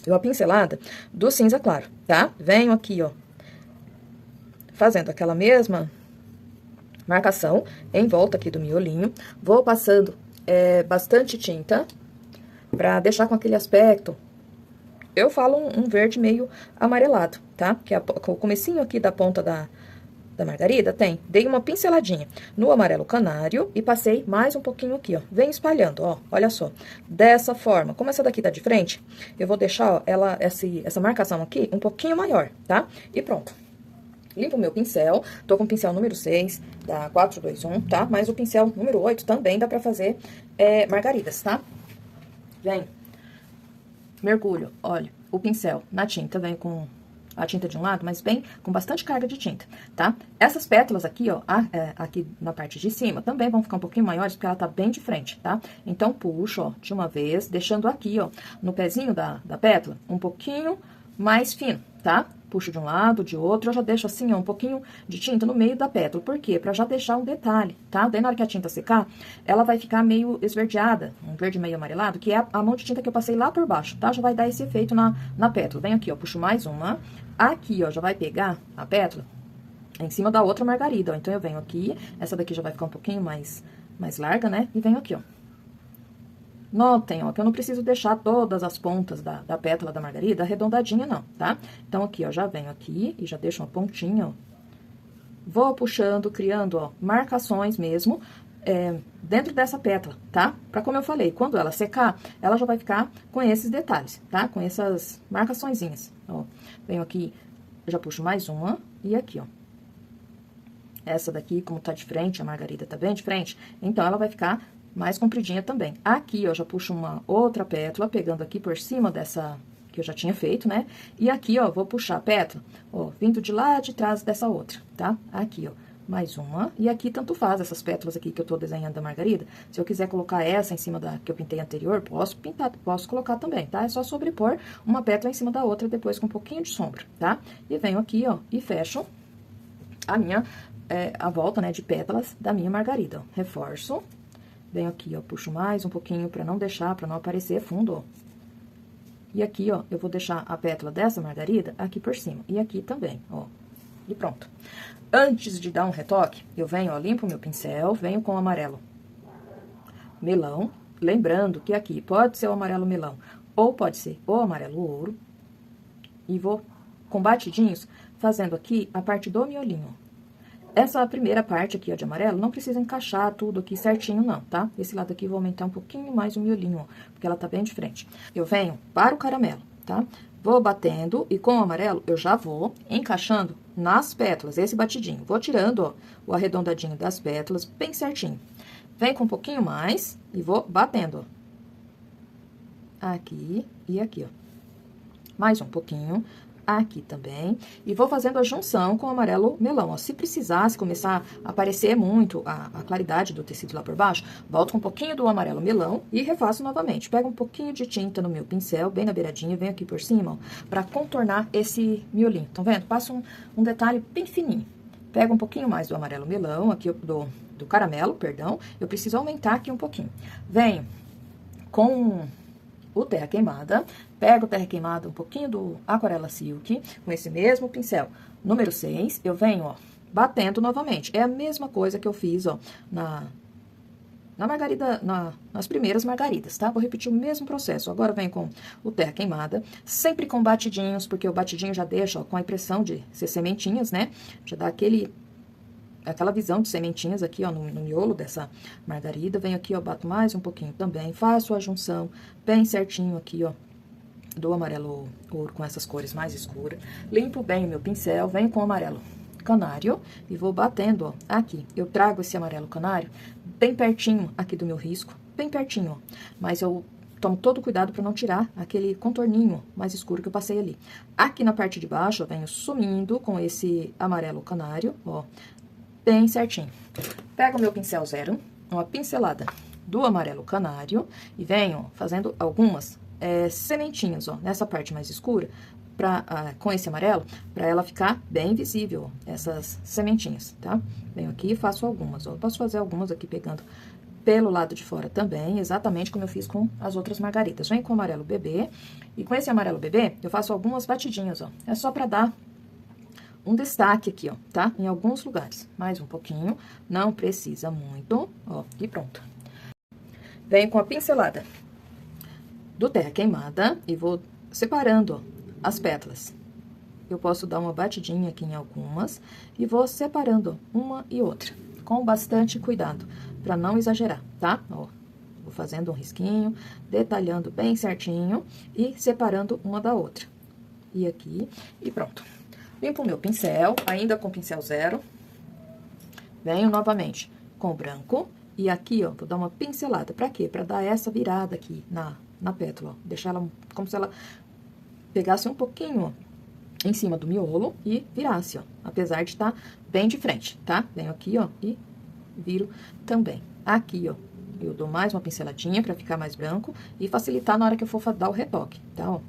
uma pincelada do cinza claro, tá? Venho aqui, ó, fazendo aquela mesma marcação em volta aqui do miolinho. Vou passando bastante tinta pra deixar com aquele aspecto. Eu falo um verde meio amarelado, tá? Que é o comecinho aqui da ponta da margarida tem. Dei uma pinceladinha no amarelo canário e passei mais um pouquinho aqui, ó. Vem espalhando, ó. Olha só. Dessa forma. Como essa daqui tá de frente, eu vou deixar, ó, essa marcação aqui um pouquinho maior, tá? E pronto. Limpo o meu pincel, tô com o pincel número 6, da 421, tá? Mas o pincel número 8 também dá pra fazer margaridas, tá? Vem, mergulho, olha, o pincel na tinta, vem com a tinta de um lado, mas bem com bastante carga de tinta, tá? Essas pétalas aqui, ó, aqui na parte de cima, também vão ficar um pouquinho maiores, porque ela tá bem de frente, tá? Então, puxo, ó, de uma vez, deixando aqui, ó, no pezinho da pétala, um pouquinho mais fino, tá? Puxo de um lado, de outro, eu já deixo assim, ó, um pouquinho de tinta no meio da pétala. Por quê? Pra já deixar um detalhe, tá? Daí, na hora que a tinta secar, ela vai ficar meio esverdeada, um verde meio amarelado, que é a mão de tinta que eu passei lá por baixo, tá? Já vai dar esse efeito na pétala. Vem aqui, ó, puxo mais uma. Aqui, ó, já vai pegar a pétala em cima da outra margarida, ó. Então, eu venho aqui, essa daqui já vai ficar um pouquinho mais larga, né? E venho aqui, ó. Notem, ó, que eu não preciso deixar todas as pontas da pétala da margarida arredondadinha, não, tá? Então, aqui, ó, já venho aqui e já deixo uma pontinha, ó. Vou puxando, criando, ó, marcações mesmo, dentro dessa pétala, tá? Pra, como eu falei, quando ela secar, ela já vai ficar com esses detalhes, tá? Com essas marcaçõezinhas, ó. Venho aqui, já puxo mais uma e aqui, ó. Essa daqui, como tá de frente, a margarida tá bem de frente, então ela vai ficar mais compridinha também. Aqui, ó, já puxo uma outra pétala, pegando aqui por cima dessa que eu já tinha feito, né? E aqui, ó, vou puxar a pétala, ó, vindo de lá de trás dessa outra, tá? Aqui, ó, mais uma. E aqui, tanto faz essas pétalas aqui que eu tô desenhando da margarida. Se eu quiser colocar essa em cima da que eu pintei anterior, posso pintar, posso colocar também, tá? É só sobrepor uma pétala em cima da outra, depois com um pouquinho de sombra, tá? E venho aqui, ó, e fecho a minha, a volta, né, de pétalas da minha margarida, ó. Reforço. Venho aqui, ó, puxo mais um pouquinho pra não deixar, pra não aparecer fundo, ó. E aqui, ó, eu vou deixar a pétala dessa margarida aqui por cima. E aqui também, ó. E pronto. Antes de dar um retoque, eu venho, ó, limpo o meu pincel, venho com o amarelo melão. Lembrando que aqui pode ser o amarelo melão ou pode ser o amarelo ouro. E vou com batidinhos fazendo aqui a parte do miolinho. Essa primeira parte aqui, ó, de amarelo, não precisa encaixar tudo aqui certinho, não, tá? Esse lado aqui, eu vou aumentar um pouquinho mais o miolinho, ó, porque ela tá bem de frente. Eu venho para o caramelo, tá? Vou batendo e com o amarelo, eu já vou encaixando nas pétalas, esse batidinho. Vou tirando, ó, o arredondadinho das pétalas, bem certinho. Vem com um pouquinho mais e vou batendo, ó. Aqui e aqui, ó. Mais um pouquinho. Aqui também, e vou fazendo a junção com o amarelo melão, ó. Se precisar, se começar a aparecer muito a claridade do tecido lá por baixo, volto com um pouquinho do amarelo melão e refaço novamente. Pego um pouquinho de tinta no meu pincel, bem na beiradinha, venho aqui por cima, ó, pra contornar esse miolinho. Estão vendo? Passo um detalhe bem fininho. Pego um pouquinho mais do amarelo melão, aqui do caramelo, perdão, eu preciso aumentar aqui um pouquinho. Venho com o terra queimada, pego o terra queimada, um pouquinho do aquarela silk, com esse mesmo pincel número 6, eu venho, ó, batendo novamente. É a mesma coisa que eu fiz, ó, na margarida, nas primeiras margaridas, tá? Vou repetir o mesmo processo. Agora, venho com o terra queimada, sempre com batidinhos, porque o batidinho já deixa, ó, com a impressão de ser sementinhas, né? Já dá aquela visão de sementinhas aqui, ó, no miolo dessa margarida. Venho aqui, ó, bato mais um pouquinho também, faço a junção bem certinho aqui, ó, do amarelo ouro com essas cores mais escuras. Limpo bem o meu pincel, venho com o amarelo canário e vou batendo, ó, aqui. Eu trago esse amarelo canário bem pertinho aqui do meu risco, bem pertinho, ó, mas eu tomo todo cuidado para não tirar aquele contorninho mais escuro que eu passei ali. Aqui na parte de baixo, eu venho sumindo com esse amarelo canário, ó, bem certinho. Pego o meu pincel zero, uma pincelada do amarelo canário e venho fazendo algumas sementinhas, ó, nessa parte mais escura, com esse amarelo, para ela ficar bem visível, ó, essas sementinhas, tá? Venho aqui e faço algumas, ó. Eu posso fazer algumas aqui pegando pelo lado de fora também, exatamente como eu fiz com as outras margaridas. Venho com o amarelo bebê, e com esse amarelo bebê, eu faço algumas batidinhas, ó. É só pra dar um destaque aqui, ó, tá? Em alguns lugares. Mais um pouquinho, não precisa muito, ó, e pronto. Venho com a pincelada do terra queimada e vou separando, ó, as pétalas. Eu posso dar uma batidinha aqui em algumas e vou separando uma e outra, com bastante cuidado, pra não exagerar, tá? Ó, vou fazendo um risquinho, detalhando bem certinho e separando uma da outra. E aqui, e pronto. Limpo o meu pincel, ainda com pincel zero. Venho novamente com o branco. E aqui, ó, vou dar uma pincelada. Pra quê? Pra dar essa virada aqui na pétala, ó. Deixar ela como se ela pegasse um pouquinho, ó, em cima do miolo e virasse, ó. Apesar de estar bem de frente, tá? Venho aqui, ó, e viro também. Aqui, ó, eu dou mais uma pinceladinha pra ficar mais branco e facilitar na hora que eu for dar o retoque, tá, ó?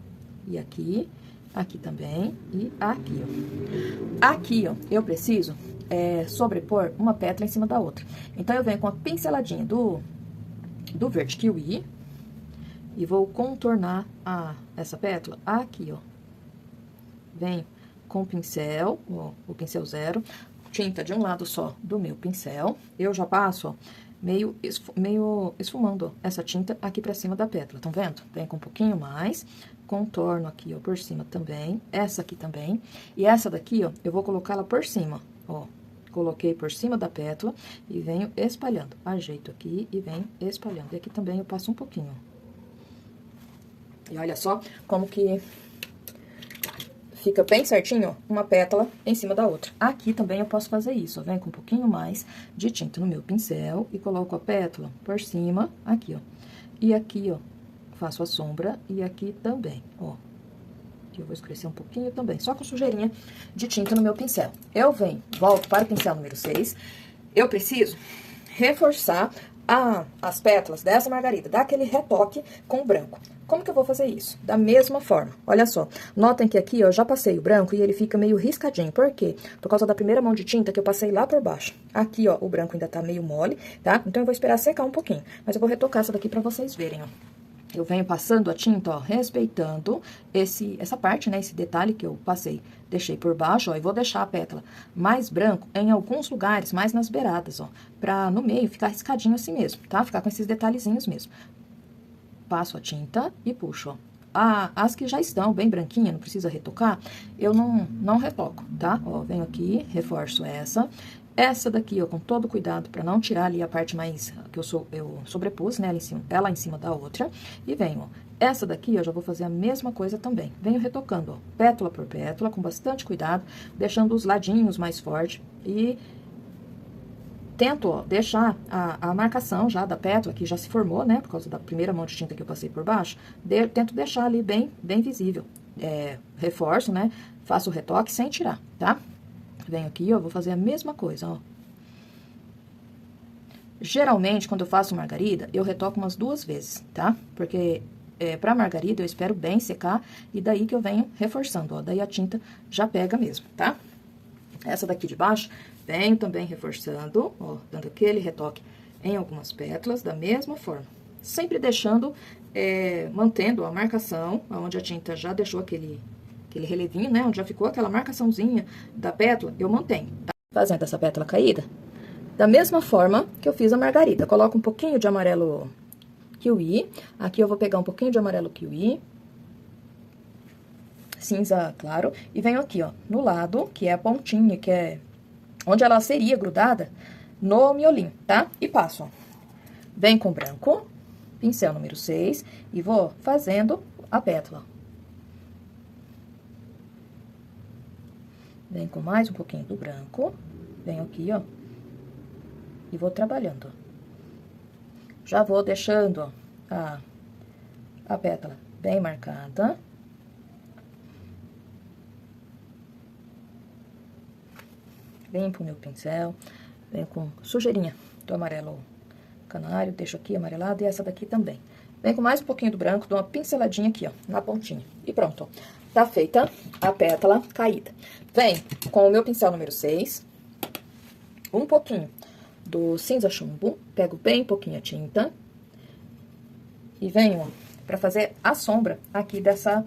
E aqui... Aqui também, e aqui, ó. Aqui, ó, eu preciso sobrepor uma pétala em cima da outra. Então, eu venho com a pinceladinha do verde kiwi e vou contornar essa pétala aqui, ó. Venho com o pincel, ó, o pincel zero, tinta de um lado só do meu pincel. Eu já passo, ó, meio esfumando, ó, essa tinta aqui pra cima da pétala, estão vendo? Venho com um pouquinho mais... Contorno aqui, ó, por cima também, essa aqui também, e essa daqui, ó, eu vou colocar ela por cima, ó, coloquei por cima da pétala e venho espalhando, ajeito aqui e venho espalhando, e aqui também eu passo um pouquinho, e olha só como que fica bem certinho, ó, uma pétala em cima da outra. Aqui também eu posso fazer isso, ó, venho com um pouquinho mais de tinta no meu pincel e coloco a pétala por cima, aqui, ó, e aqui, ó, faço a sombra e aqui também, ó. Aqui eu vou escurecer um pouquinho também, só com sujeirinha de tinta no meu pincel. Eu venho, volto para o pincel número 6. Eu preciso reforçar as pétalas dessa margarida, dar aquele retoque com o branco. Como que eu vou fazer isso? Da mesma forma, olha só. Notem que aqui, ó, eu já passei o branco e ele fica meio riscadinho. Por quê? Por causa da primeira mão de tinta que eu passei lá por baixo. Aqui, ó, o branco ainda tá meio mole, tá? Então, eu vou esperar secar um pouquinho. Mas eu vou retocar essa daqui pra vocês verem, ó. Eu venho passando a tinta, ó, respeitando essa parte, né, esse detalhe que eu passei, deixei por baixo, ó, e vou deixar a pétala mais branco em alguns lugares, mais nas beiradas, ó, pra no meio ficar riscadinho assim mesmo, tá? Ficar com esses detalhezinhos mesmo. Passo a tinta e puxo, ó. As que já estão bem branquinhas, não precisa retocar, eu não retoco, tá? Ó, venho aqui, reforço essa. Essa daqui, ó, com todo cuidado pra não tirar ali a parte mais que eu sobrepus, né, ela em cima da outra. E venho, ó, essa daqui, ó, já vou fazer a mesma coisa também. Venho retocando, ó, pétala por pétala, com bastante cuidado, deixando os ladinhos mais fortes. E tento, ó, deixar a marcação já da pétala, que já se formou, né, por causa da primeira mão de tinta que eu passei por baixo. Tento deixar ali bem visível. Reforço, né, faço o retoque sem tirar, tá? Venho aqui, ó, vou fazer a mesma coisa, ó. Geralmente, quando eu faço margarida, eu retoco umas 2 vezes, tá? Porque pra margarida eu espero bem secar e daí que eu venho reforçando, ó. Daí a tinta já pega mesmo, tá? Essa daqui de baixo, venho também reforçando, ó, dando aquele retoque em algumas pétalas, da mesma forma. Sempre deixando, mantendo a marcação, onde a tinta já deixou aquele relevinho, né, onde já ficou aquela marcaçãozinha da pétala, eu mantenho, tá? Fazendo essa pétala caída, da mesma forma que eu fiz a margarida. Coloco um pouquinho de amarelo kiwi, aqui eu vou pegar um pouquinho de amarelo kiwi, cinza claro, e venho aqui, ó, no lado, que é a pontinha, que é onde ela seria grudada no miolinho, tá? E passo, ó. Venho com branco, pincel número 6, e vou fazendo a pétala. Venho com mais um pouquinho do branco, venho aqui, ó, e vou trabalhando, ó. Já vou deixando, ó, a pétala bem marcada. Limpo o meu pincel, venho com sujeirinha do amarelo canário, deixo aqui amarelado e essa daqui também. Venho com mais um pouquinho do branco, dou uma pinceladinha aqui, ó, na pontinha. E pronto, ó. Tá feita a pétala caída. Vem com o meu pincel número 6, um pouquinho do cinza chumbo, pego bem pouquinho a tinta e venho, ó, pra fazer a sombra aqui dessa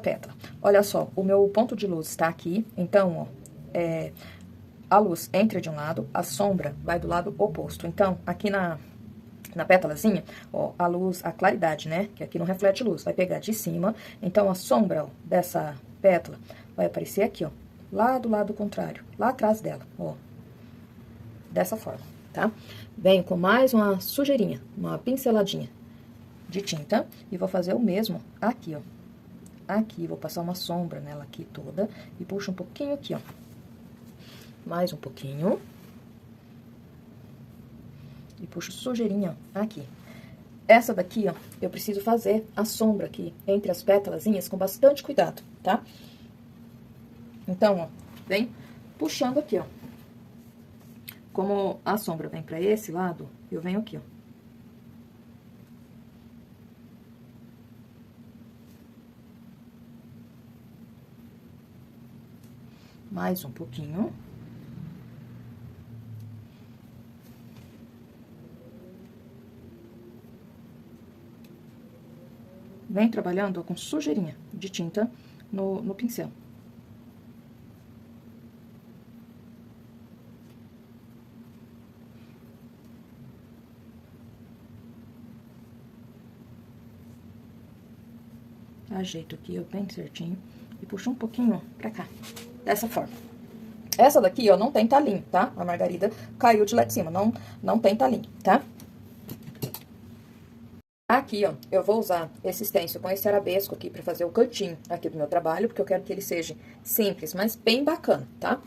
pétala. Olha só, o meu ponto de luz está aqui, então, ó, a luz entra de um lado, a sombra vai do lado oposto. Então, aqui na pétalazinha, ó, a luz, a claridade, né, que aqui não reflete luz, vai pegar de cima. Então, a sombra, ó, dessa pétala vai aparecer aqui, ó, lá do lado contrário, lá atrás dela, ó. Dessa forma, tá? Venho com mais uma sujeirinha, uma pinceladinha de tinta e vou fazer o mesmo aqui, ó. Aqui, vou passar uma sombra nela aqui toda e puxo um pouquinho aqui, ó. Mais um pouquinho. E puxo sujeirinha aqui. Essa daqui, ó, eu preciso fazer a sombra aqui entre as pétalazinhas com bastante cuidado, tá? Então, ó, vem puxando aqui, ó. Como a sombra vem pra esse lado, eu venho aqui, ó. Mais um pouquinho. Vem trabalhando com sujeirinha de tinta no pincel. Ajeito aqui, ó, bem certinho. E puxo um pouquinho pra cá, dessa forma. Essa daqui, ó, não tem talinho, tá? A margarida caiu de lá de cima, não tem talinho, tá? Aqui, ó, eu vou usar esse stencil com esse arabesco aqui pra fazer o cantinho aqui do meu trabalho, porque eu quero que ele seja simples, mas bem bacana, tá?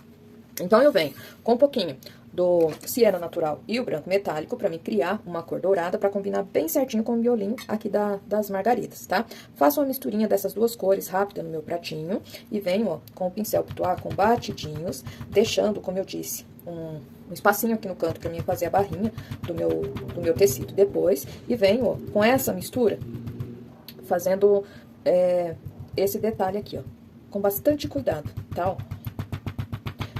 Então, eu venho com um pouquinho do siena natural e o branco metálico pra me criar uma cor dourada pra combinar bem certinho com o miolinho aqui das margaridas, tá? Faço uma misturinha dessas duas cores rápida no meu pratinho e venho, ó, com o pincel Pistoia com batidinhos, deixando, como eu disse, um espacinho aqui no canto pra mim fazer a barrinha do meu tecido depois. E venho, ó, com essa mistura, fazendo esse detalhe aqui, ó, com bastante cuidado, tá, ó.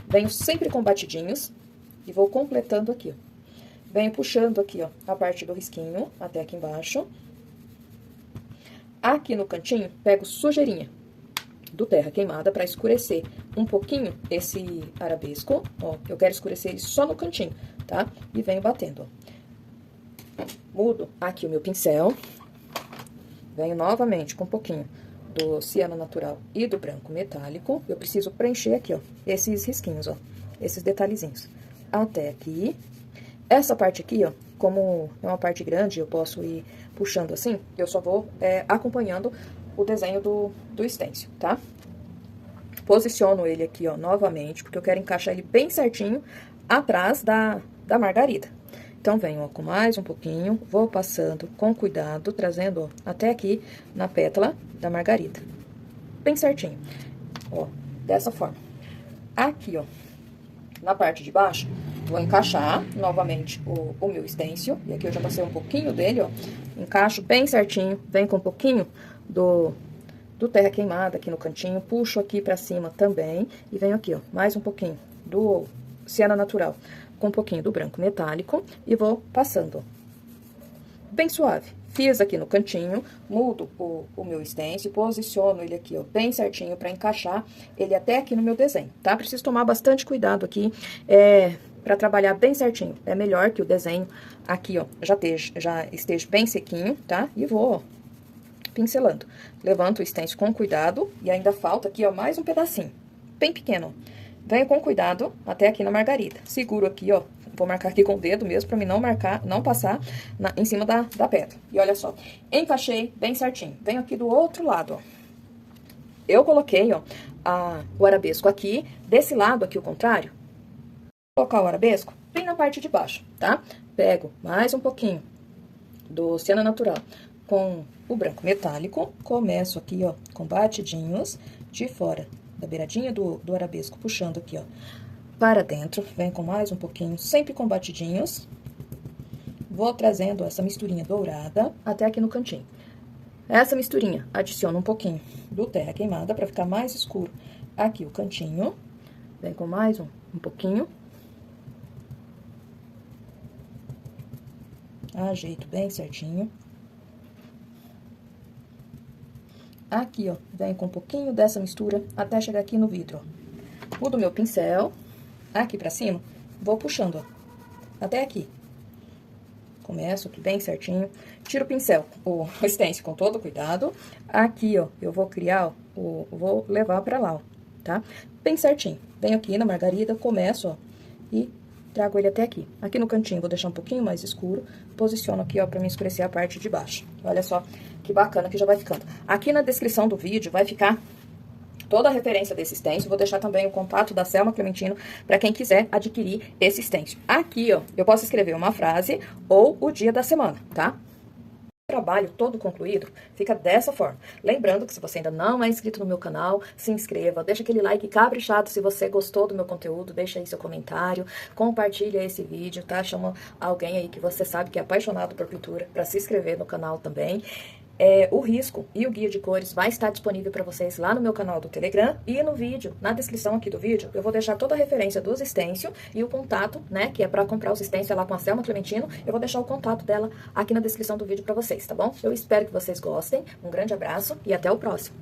Venho sempre com batidinhos e vou completando aqui, ó. Venho puxando aqui, ó, a parte do risquinho até aqui embaixo. Aqui no cantinho, pego sujeirinha do terra queimada pra escurecer um pouquinho esse arabesco, ó. Eu quero escurecer ele só no cantinho, tá? E venho batendo, ó. Mudo aqui o meu pincel. Venho novamente com um pouquinho do siena natural e do branco metálico. Eu preciso preencher aqui, ó, esses risquinhos, ó, esses detalhezinhos. Até aqui. Essa parte aqui, ó, como é uma parte grande, eu posso ir puxando assim, eu só vou acompanhando o desenho do stencil, tá? Posiciono ele aqui, ó, novamente, porque eu quero encaixar ele bem certinho atrás da margarida. Então, venho, ó, com mais um pouquinho, vou passando com cuidado, trazendo, ó, até aqui na pétala da margarida. Bem certinho, ó, dessa forma. Aqui, ó, na parte de baixo, vou encaixar novamente o meu stencil. E aqui eu já passei um pouquinho dele, ó. Encaixo bem certinho, vem com um pouquinho do terra queimada aqui no cantinho, puxo aqui pra cima também. E venho aqui, ó, mais um pouquinho do siena natural com um pouquinho do branco metálico e vou passando, ó, bem suave. Fiz aqui no cantinho, mudo o meu stencil, posiciono ele aqui, ó, bem certinho pra encaixar ele até aqui no meu desenho, tá? Preciso tomar bastante cuidado aqui, pra trabalhar bem certinho. É melhor que o desenho aqui, ó, já esteja bem sequinho, tá? E vou, ó, pincelando. Levanto o stencil com cuidado e ainda falta aqui, ó, mais um pedacinho, bem pequeno. Venho com cuidado até aqui na margarida. Seguro aqui, ó. Vou marcar aqui com o dedo mesmo, pra mim não passar em cima da pétala. E olha só, encaixei bem certinho. Venho aqui do outro lado, ó. Eu coloquei, ó, o arabesco aqui. Desse lado aqui, o contrário, vou colocar o arabesco bem na parte de baixo, tá? Pego mais um pouquinho do siena natural com o branco metálico, começo aqui, ó, com batidinhos de fora da beiradinha do arabesco, puxando aqui, ó, para dentro. Vem com mais um pouquinho, sempre com batidinhos. Vou trazendo essa misturinha dourada até aqui no cantinho. Essa misturinha, adiciona um pouquinho do terra queimada para ficar mais escuro aqui o cantinho. Vem com mais um pouquinho. Ajeito bem certinho. Aqui, ó, vem com um pouquinho dessa mistura até chegar aqui no vidro, ó. Mudo meu pincel, aqui pra cima, vou puxando, ó, até aqui. Começo aqui bem certinho, tiro o pincel, o stencil com todo cuidado. Aqui, ó, eu vou criar, ó, vou levar pra lá, ó, tá? Bem certinho. Venho aqui na margarida, começo, ó, e trago ele até aqui. Aqui no cantinho, vou deixar um pouquinho mais escuro. Posiciono aqui, ó, pra me escurecer a parte de baixo. Olha só que bacana que já vai ficando. Aqui na descrição do vídeo vai ficar toda a referência desse stencil. Vou deixar também o contato da Selma Clementino para quem quiser adquirir esse stencil. Aqui, ó, eu posso escrever uma frase ou o dia da semana, tá? O trabalho todo concluído fica dessa forma. Lembrando que se você ainda não é inscrito no meu canal, se inscreva, deixa aquele like caprichado se você gostou do meu conteúdo, deixa aí seu comentário, compartilha esse vídeo, tá? Chama alguém aí que você sabe que é apaixonado por pintura para se inscrever no canal também. O risco e o guia de cores vai estar disponível para vocês lá no meu canal do Telegram e no vídeo, na descrição aqui do vídeo, eu vou deixar toda a referência dos stencil e o contato, né, que é para comprar os stencil lá com a Selma Clementino, eu vou deixar o contato dela aqui na descrição do vídeo para vocês, tá bom? Eu espero que vocês gostem, um grande abraço e até o próximo!